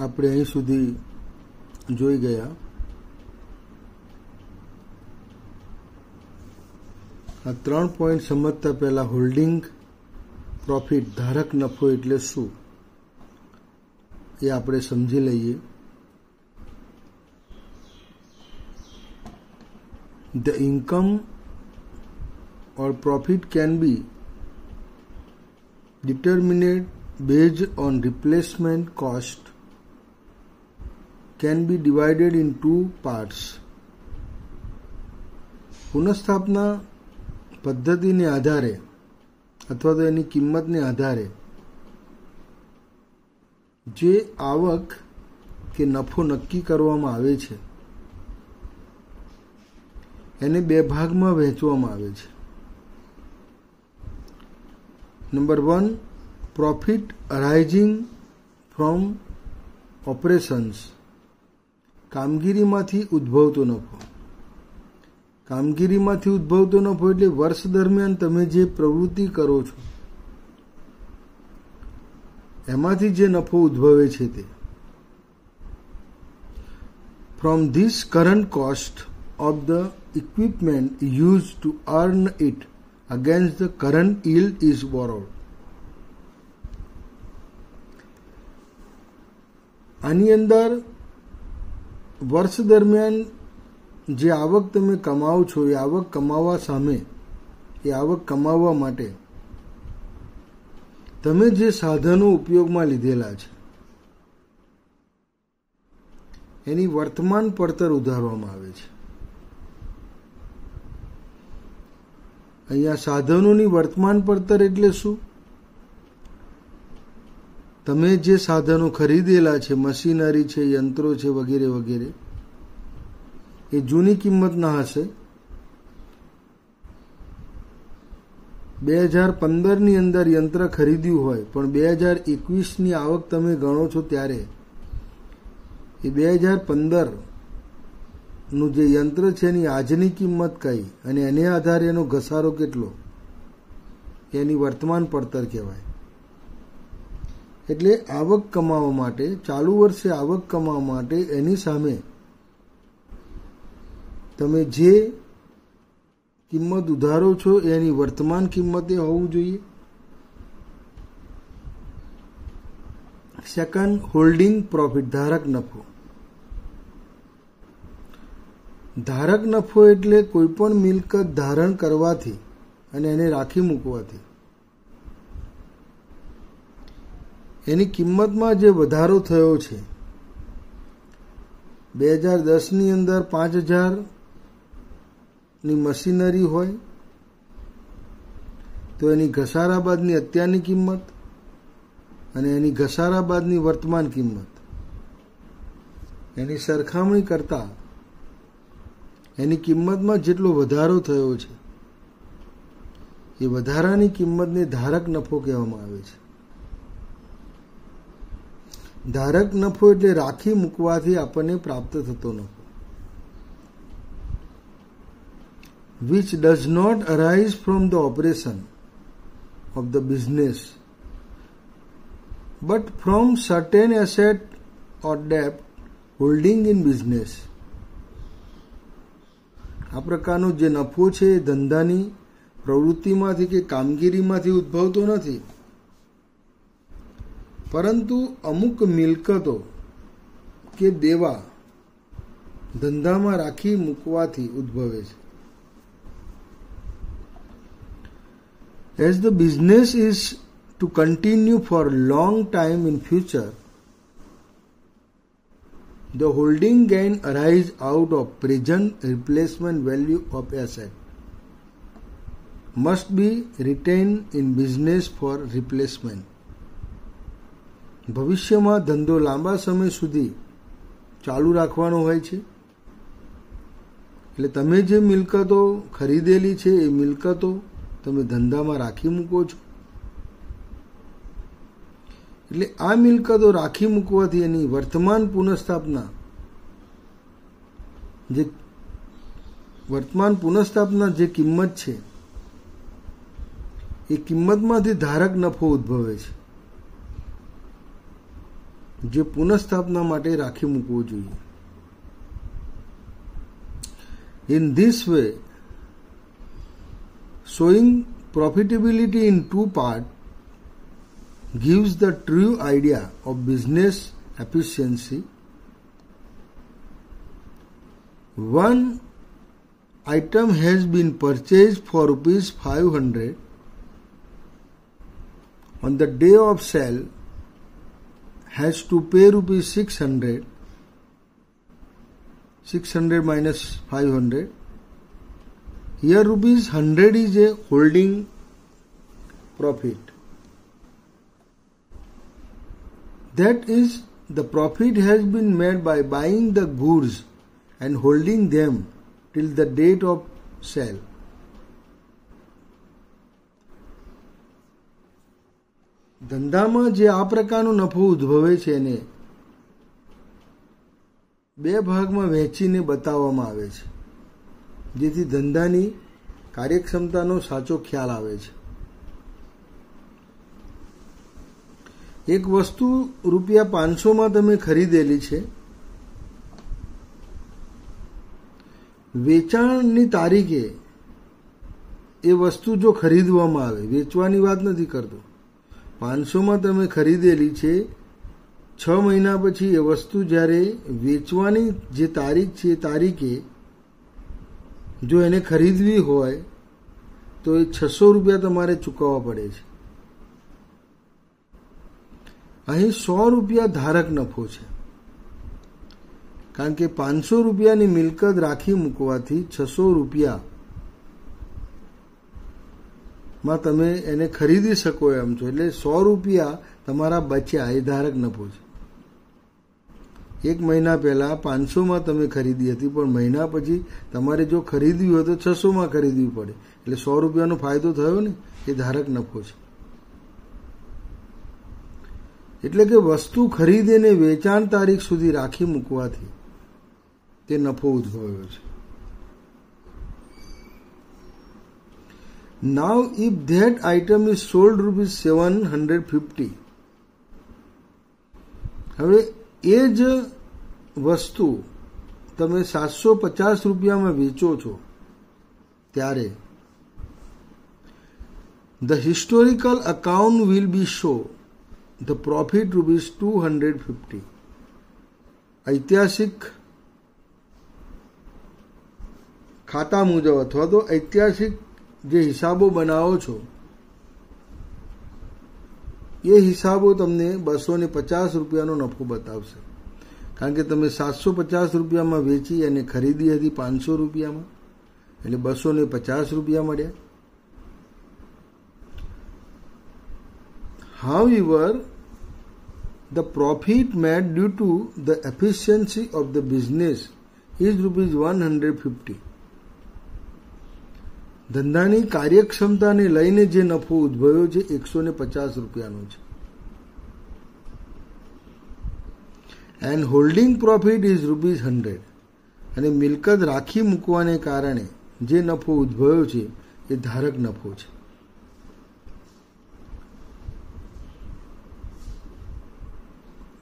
આપણે અહીં સુધી જોઈ ગયા। આ 3 પોઈન્ટ સમજતા પહેલા હોલ્ડિંગ પ્રોફિટ ધારક નફો એટલે શું એ આપણે સમજી લઈએ। The income or profit can be determined based on replacement cost, can be divided in 2 parts. પુનઃસ્થાપના પદ્ધતિને આધારે અથવા તો એની કિંમતને આધારે જે આવક કે નફો નક્કી કરવામાં આવે છે એને 2 ભાગમાં વહેંચવામાં આવે છે। નંબર 1, પ્રોફિટ અરાઇઝિંગ ફ્રોમ ઓપરેશન્સ, કામગીરીમાંથી ઉદ્ભવતો નફો। કામગીરીમાંથી ઉદ્ભવતો નફો એટલે વર્ષ દરમિયાન તમે જે પ્રવૃત્તિ કરો છો એમાંથી જે નફો ઉદ્ભવે છે તે। From this current cost of the equipment used to earn it against the current yield is borrowed. આની અંદર વર્ષ દરમિયાન જે આવક તમે કમાવો છો એ આવક કમાવા સામે એ આવક કમાવવા માટે તમે જે સાધનો ઉપયોગમાં લીધેલા છે એની વર્તમાન પડતર ઉધારવામાં આવે છે। અહીંયા સાધનોની વર્તમાન પડતર એટલે શું? તમે જે સાધનો ખરીદેલા છે, મશીનરી છે, યંત્રો છે વગેરે વગેરે, એ જૂની કિંમતના હશે। 2015ની અંદર યંત્ર ખરીદ્યું હોય પણ 2021ની આવક તમે ગણો છો ત્યારે એ 2015 નું જે યંત્ર છે એની આજની કિંમત કઈ અને એને આધારે એનો ઘસારો કેટલો એની વર્તમાન પડતર કહેવાય। એટલે આવક કમાવા માટે, ચાલુ વર્ષે આવક કમાવા માટે એની સામે તમે જે કિંમત ઉધારો છો એની વર્તમાન કિંમતે હોવું જોઈએ। સેકન્ડ, હોલ્ડિંગ પ્રોફિટ ધારક નફો। ધારક નફો એટલે કોઈ પણ મિલકત ધારણ કરવાથી અને એને રાખી મૂકવાથી એની કિંમતમાં જે વધારો થયો છે, 2010ની અંદર 5000ની મશીનરી હોય તો એની ઘસારા બાદની અત્યારની કિંમત અને એની ઘસારા બાદની વર્તમાન કિંમત એની સરખામણી કરતા એની કિંમતમાં જેટલો વધારો થયો છે એ વધારાની કિંમતને ધારક નફો કહેવામાં આવે છે। ધારક નફો એટલે રાખી મૂકવાથી આપણને પ્રાપ્ત થતો નફો। which does not arise from the operation of the business but from certain asset or debt holding in business. આ પ્રકારનો જે નફો છે એ ધંધાની પ્રવૃત્તિમાંથી કે કામગીરીમાંથી ઉદ્ભવતો નથી, પરંતુ અમુક મિલકતો કે દેવા ધંધામાં રાખી મૂકવાથી ઉદ્ભવે છે। As the business is to continue for long time in future, the holding gain arise out of present replacement value of asset must be retained in business for replacement. ભવિષ્યમાં ધંધો લાંબા સમય સુધી ચાલુ રાખવાનો હોય છે એટલે તમે જે મિલકતો ખરીદેલી છે એ મિલકતો તમે ધંધામાં રાખી મૂકો છો। એટલે આ મિલકતો રાખી મૂકવાથી એની વર્તમાન પુનઃસ્થાપના જે કિંમત છે એ કિંમતમાંથી ધારક નફો ઉદ્ભવે છે। જે પુનઃસ્થાપના માટે રાખી મૂકવું જોઈએ. In this way, showing profitability in two parts gives the true idea of business efficiency. One item has been purchased for ₹500. On the day of sale, has to pay ₹600. 600 minus 500. Here ₹100 is a holding profit. That is, the profit has been made by buying the goods and holding them till the date of sale. ધંધામાં જે આ પ્રકારનો નફો ઉદ્ભવે છે એને બે ભાગમાં વહેંચીને બતાવવામાં આવે છે, જેથી ધંધાની કાર્યક્ષમતાનો સાચો ખ્યાલ આવે છે. એક વસ્તુ ₹500 તમે ખરીદેલી છે. વેચાણની તારીખે એ વસ્તુ જો ખરીદવામાં આવે, વેચવાની વાત નથી કરતો, 500 તમે ખરીદેલી છે, 6 મહિના પછી એ વસ્તુ જ્યારે વેચવાની જે તારીખ છે એ તારીખે જો એને ખરીદવી હોય તો એ ₹600 તમારે ચૂકવવા પડે છે. અહીં ₹100 ધારક નફો છે, કારણ કે ₹500ની મિલકત રાખી મૂકવાથી ₹600 માં તમે એને ખરીદી શકો એમ છો, એટલે ₹100 તમારા બચ્યા, એ ધારક નફો છે. 1 મહિના પહેલા 500 તમે ખરીદી હતી, પણ મહિના પછી તમારે જો ખરીદવી હોય તો 600 ખરીદવી પડે, એટલે ₹100 ફાયદો થયો ને, એ ધારક નફો છે. એટલે કે વસ્તુ ખરીદીને વેચાણ તારીખ સુધી રાખી મૂકવાથી તે નફો ઉદ્ભવ્યો છે. Now if that item is sold ₹750, હવે એ જ વસ્તુ તમે ₹750 વેચો છો ત્યારે the historical account will be show the profit ₹250. ઐતિહાસિક ખાતા મુજબ અથવા તો ઐતિહાસિક જે હિસાબો બનાવો છો એ હિસાબો તમને ₹250 નફો બતાવશે, કારણ કે તમે ₹750 વેચી અને ખરીદી હતી ₹500, એટલે ₹250 મળ્યા. However, the profit made due to the efficiency of the business is ₹150. ધંધાની કાર્યક્ષમતાને લઈને જે નફો ઉદ્ભવ્યો છે ₹150 છે. And holding profit is ₹100. અને મિલકત રાખી મૂકવાને કારણે જે નફો ઉદ્ભવ્યો છે એ ધારક નફો છે.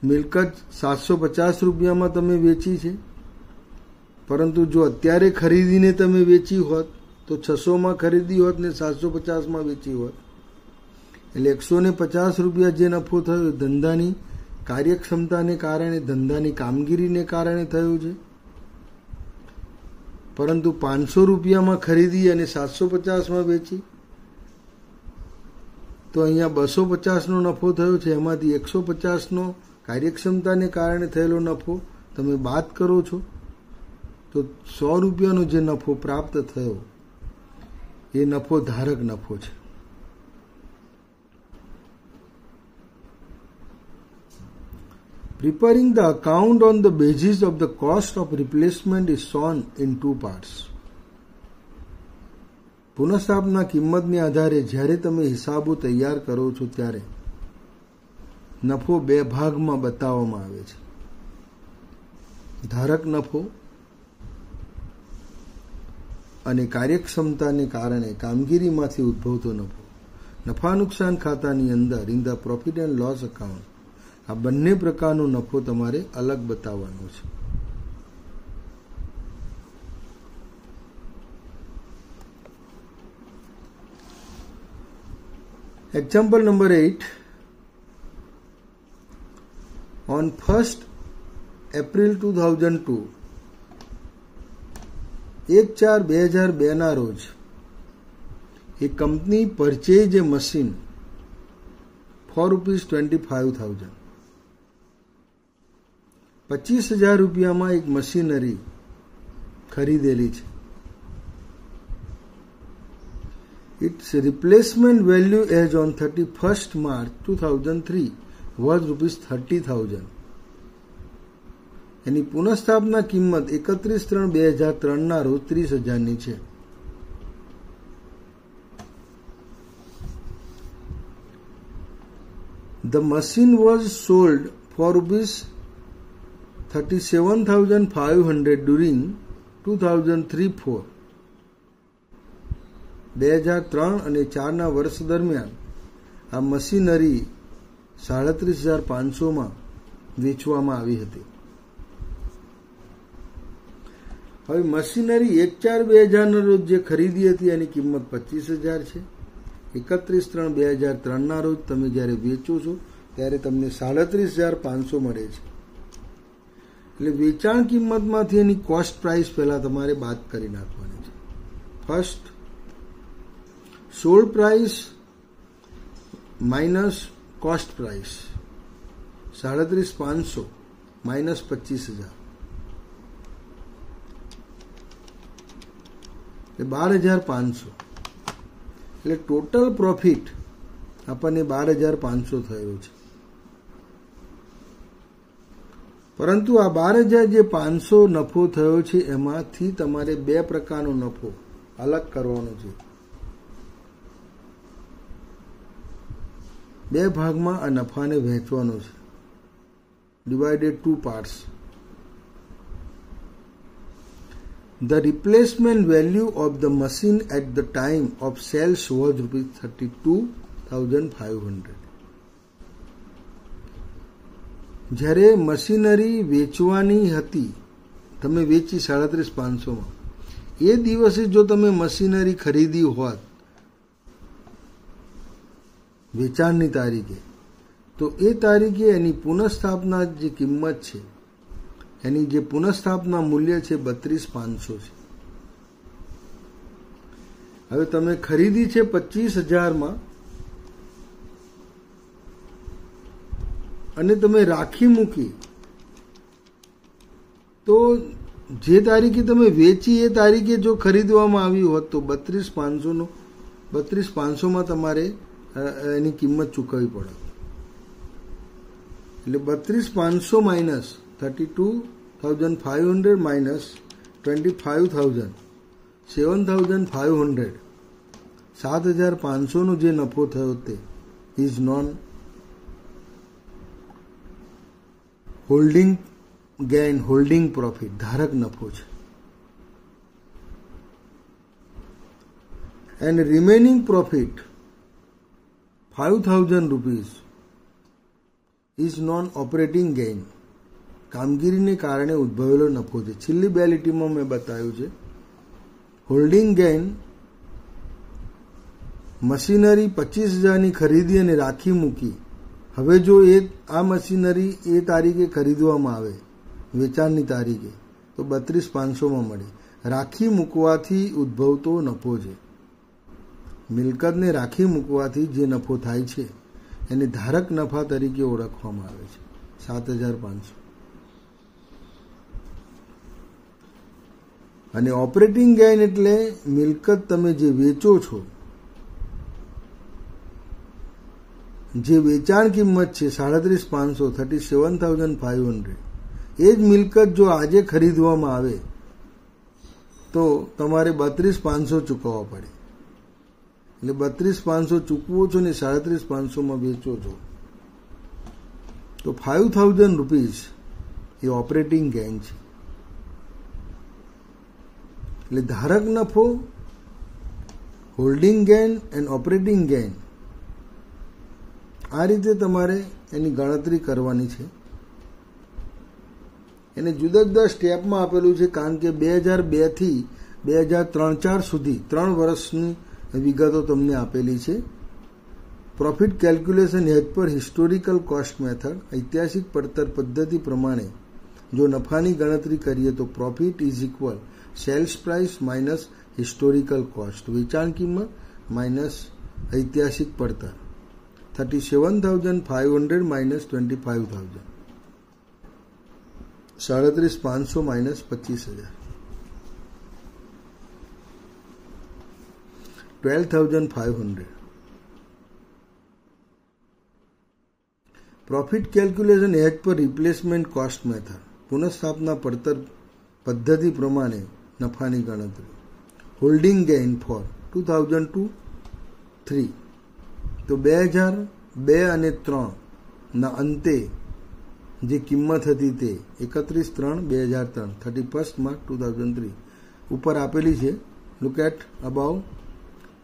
મિલકત ₹750 તમે વેચી છે, પરંતુ જો અત્યારે ખરીદીને તમે વેચી હોત તો 600 ખરીદી હોત ને 750 વેચી હોત, એટલે ₹150 જે નફો થયો ધંધાની કાર્યક્ષમતાને કારણે, ધંધાની કામગીરીને કારણે થયું છે. પરંતુ ₹500 ખરીદી અને 750 વેચી તો અહીંયા 250 નફો થયો છે. એમાંથી 150 કાર્યક્ષમતાને કારણે થયેલો નફો તમે બાદ કરો છો તો ₹100 જે નફો પ્રાપ્ત થયો એ નફો ધારક નફો છે. Preparing the account on the basis of the cost of replacement is shown in two parts. પુનઃસ્થાપના કિંમતને આધારે જ્યારે તમે હિસાબો તૈયાર કરો છો ત્યારે નફો 2 ભાગમાં બતાવવામાં આવે છે. ધારક નફો અને કાર્યક્ષમતાને કારણે કામગીરીમાંથી ઉદ્ભવતો નફો. નફા નુકસાન ખાતાની અંદર in the profit and loss account આ બંને પ્રકારનો નફો તમારે અલગ બતાવવાનો છે. Example number 8. On 1st April 2002, 1/4/2002 ના રોજ a company purchase a machine for ₹25,000. 25,000 રૂપિયામાં એક મશીનરી ખરીદેલી છે. Its replacement value as on 31st March 2003 was ₹30,000. એની પુનઃસ્થાપના કિંમત 31/3/2003 ના રોજ 30,000 ની છે. The machine was sold for ₹37,500 during 2003-4. 2003 અને 4 ના વર્ષ દરમિયાન આ મશીનરી 37,500 વેચવામાં આવી હતી. હવે મશીનરી 1/4/2000 ના રોજ જે ખરીદી હતી એની કિંમત 25,000 છે. 31/3/2003 ના રોજ તમે જ્યારે વેચો છો ત્યારે તમને 37,500 મળે છે. એટલે વેચાણ કિંમતમાંથી એની કોસ્ટ પ્રાઇસ પહેલા તમારે બાદ કરી નાખવાની છે. First sold price minus cost price 37,500 minus 25,000 એટલે 12,500. એટલે ટોટલ પ્રોફિટ આપણને 12,500 થયો છે. પરંતુ આ 12,500 નફો થયો છે એમાંથી તમારે બે પ્રકારનો નફો અલગ કરવાનો છે. બે ભાગમાં આ નફાને વહેંચવાનો છે. Divided 2 parts. The replacement value of the machine at the time of sales was ₹32,500. જ્યારે મશીનરી વેચવાની હતી, તમે વેચી 37,500 એ દિવસે જો તમે મશીનરી ખરીદી હોત વેચાણની તારીખે, તો એ તારીખે એની પુનઃસ્થાપના જે કિંમત છે, એની જે પુનઃસ્થાપના મૂલ્ય છે 32,500 છે. હવે તમે ખરીદી છે 25,000 અને તમે રાખી મૂકી, તો જે તારીખે તમે વેચી એ તારીખે જો ખરીદવામાં આવી હોત તો 32,500 તમારે એની કિંમત ચૂકવવી પડે. એટલે 32,500 માઇનસ 32,500 માઇનસ 25,000 7,500 7,500 નો જે નફો થયો તે is known holding gain, holding profit, ધારક નફો છે. And remaining profit ₹5,000 is known operating gain, કામગીરીને કારણે ઉદ્ભવેલો નફો છે. છેલ્લી બે લીટીમાં મેં બતાવ્યું છે. હોલ્ડિંગ ગેઇન મશીનરી 25,000 ની ખરીદી અને રાખી મૂકી. હવે જો આ મશીનરી એ તારીખે ખરીદવામાં આવે વેચાણની તારીખે તો 32,500 મળે. રાખી મૂકવાથી ઉદ્ભવતો નફો છે. મિલકતને રાખી મૂકવાથી જે નફો થાય છે એને ધારક નફા તરીકે ઓળખવામાં આવે છે. 7,500. અને ઓપરેટિંગ ગેઇન એટલે મિલકત તમે જે વેચો છો, જે વેચાણ કિંમત છે 37,500 37,500, એ જ મિલકત જો આજે ખરીદવામાં આવે તો તમારે 32,500 ચૂકવવા પડે. એટલે 32,500 ચૂકવો છો ને 37,500 વેચો છો તો ₹5,000 એ ઓપરેટિંગ ગેઇન છે. એટલે ધારક નફો, holding gain and operating gain, આ રીતે તમારે એની ગણતરી કરવાની છે. એને જુદા જુદા સ્ટેપમાં આપેલું છે, કારણ કે 2002 થી 2003-4 સુધી 3 વર્ષની વિગતો તમને આપેલી છે. પ્રોફિટ કેલ્ક્યુલેશન હેજ પર હિસ્ટોરિકલ કોસ્ટ મેથડ, ઐતિહાસિક પડતર પદ્ધતિ પ્રમાણે જો નફાની ગણતરી કરીએ તો profit is equal sales price minus historical cost, વેચાણ કિંમત માઇનસ ઐતિહાસિક પડતર, 37,500 માઇનસ 25,000, 37,500 માઇનસ 25,000, 12,500. પ્રોફિટ કેલ્ક્યુલેશન હેજ પર રિપ્લેસમેન્ટ કોસ્ટ મેથડ, પુનઃસ્થાપના પડતર પદ્ધતિ પ્રમાણે નફાની ગણતરી. હોલ્ડિંગ ગેઇન ફોર 2002-3, તો 2002 અને 3 ના અંતે જે કિંમત હતી તે 31/3/2003, 31st March 2003 ઉપર આપેલી છે. Look at above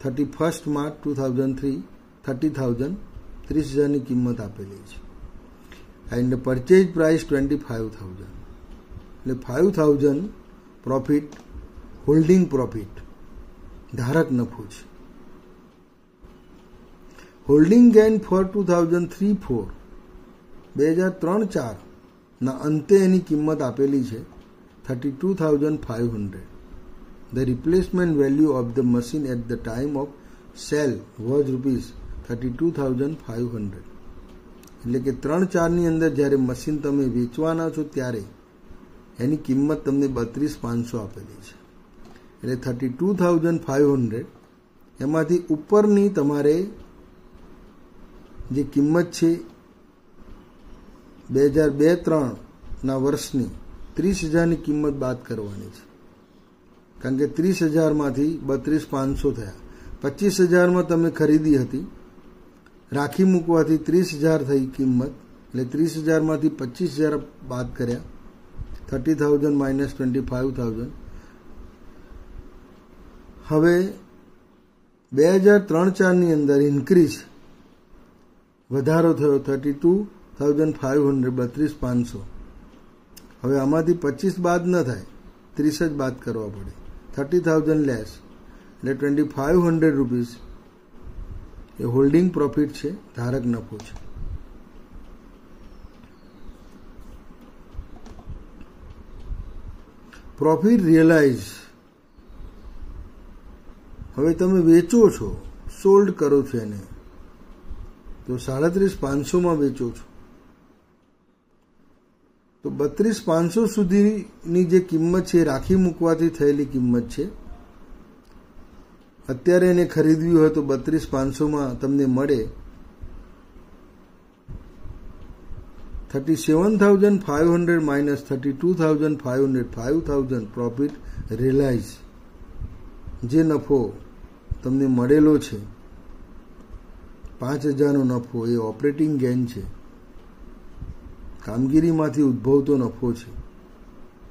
31st March 2003, 30,000, 30,000ની કિંમત આપેલી છે. એન્ડ પરચેજ પ્રાઇસ 25,000, એટલે 5,000 પ્રોફિટ, હોલ્ડિંગ પ્રોફિટ, ધારક નફો છે. હોલ્ડિંગ ગેઇન ફોર 2003-4, 2003-4 ના અંતે એની કિંમત આપેલી છે 32,500. The replacement value of the machine at the time of sale was ₹32,500. એટલે કે 3-4ની અંદર જ્યારે મશીન તમે વેચવાના છો ત્યારે એની કિંમત તમને 32,500 આપેલી છે. એટલે 32,500 એમાંથી ઉપરની તમારે જે કિંમત છે 2002-3 ના વર્ષની 30,000ની કિંમત બાદ કરવાની છે, કારણ કે 30,000માંથી 32,500 થયા. 25,000માં તમે ખરીદી હતી, રાખી મૂકવાથી 30,000 થઈ કિંમત, એટલે 30,000માંથી 25,000 બાદ કર્યા, 30,000 માઇનસ 25,000. હવે 2003-4ની અંદર ઇન્ક્રીઝ વધારો થયો 32,500, 32,500. હવે આમાંથી 25 બાદ ન થાય, 30 જ બાદ કરવા પડે, 30,000 લેસ, એટલે 2,500 રૂપીસ એ હોલ્ડિંગ પ્રોફિટ છે, ધારક નફો છે. પ્રોફિટ રિયલાઇઝ, હવે તમે વેચો છો, સોલ્ડ કરો છો એને, તો 37,500માં વેચો છો, તો 32,500 સુધીની જે કિંમત છે રાખી મૂકવાથી થયેલી કિંમત છે. અત્યારે એને ખરીદવી હોય તો 32,500માં તમને મળે 37,500 માઇનસ 32,500, 5,000 પ્રોફિટ રિયલાઇઝ. જે નફો તમને મળેલો છે 5,000નો નફો, એ ઓપરેટિંગ ગેઇન છે, કામગીરીમાંથી ઉદ્ભવતો નફો છે,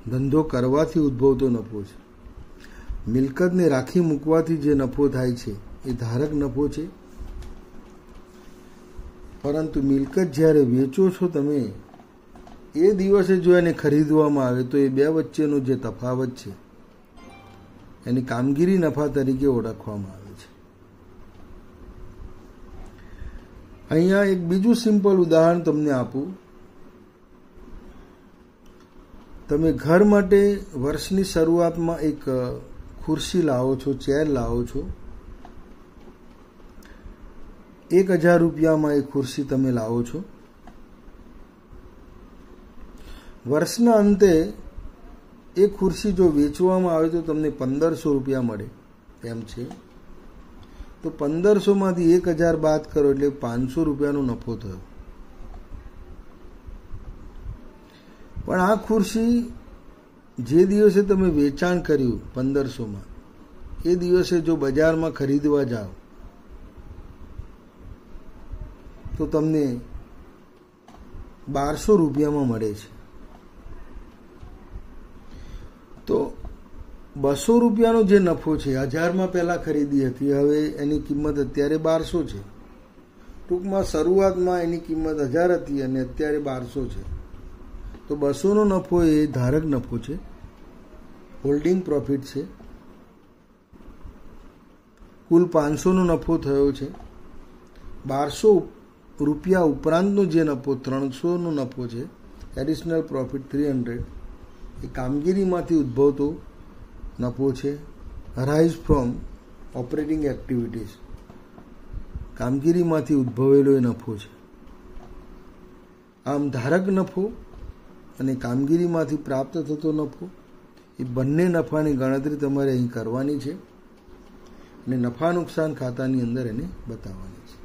ધંધો કરવાથી ઉદ્ભવતો નફો છે. મિલકતને રાખી મૂકવાથી જે નફો થાય છે એ ધારક નફો છે. પરંતુ મિલકત જ્યારે વેચો છો તમે, એ દિવસે જો એને ખરીદવામાં આવે તો એ બે વચ્ચેનો જે તફાવત છે એની કામગીરી નફા તરીકે ઓળખવામાં આવે છે. અહીંયા એક બીજું સિમ્પલ ઉદાહરણ તમને આપું. તમે ઘર માટે વર્ષની શરૂઆતમાં એક ખુરશી લાવો છો, ચેર લાવો છો, 1,000 રૂપિયામાં એ ખુરશી તમે લાવો છો. વર્ષના અંતે એ ખુરશી જો વેચવામાં આવે તો તમને 1,500 રૂપિયા મળે એમ છે. તો 1,500માંથી 1,000 બાદ કરો એટલે 500 રૂપિયાનો નફો થયો. પણ આ ખુરશી જે દિવસે તમે વેચાણ કર્યું 1,500માં, એ દિવસે જો બજારમાં ખરીદવા જાઓ તો તમને 1,200 રૂપિયામાં મળે છે. તો 200 રૂપિયાનો જે નફો છે, 1,000માં પહેલા ખરીદી હતી, હવે એની કિંમત અત્યારે 1,200 છે, તો ટૂંકમાં શરૂઆતમાં એની કિંમત 1000 હતી અને અત્યારે 1200 છે. તો 200નો નફો એ ધારક નફો છે, હોલ્ડિંગ પ્રોફિટ છે. કુલ 500નો નફો થયો છે. 1200 રૂપિયા ઉપરાંતનો જે નફો 300નો નફો છે, એડિશનલ પ્રોફિટ 300, એ કામગીરીમાંથી ઉદ્ભવતો નફો છે. અરાઇઝ ફ્રોમ ઓપરેટિંગ એક્ટિવિટીઝ, કામગીરીમાંથી ઉદ્ભવેલો એ નફો છે. આમ ધારક નફો અને કામગીરીમાંથી પ્રાપ્ત થતો નફો, એ બંને નફાની ગણતરી તમારે અહીં કરવાની છે અને નફા નુકસાન ખાતાની અંદર એને બતાવવાની છે.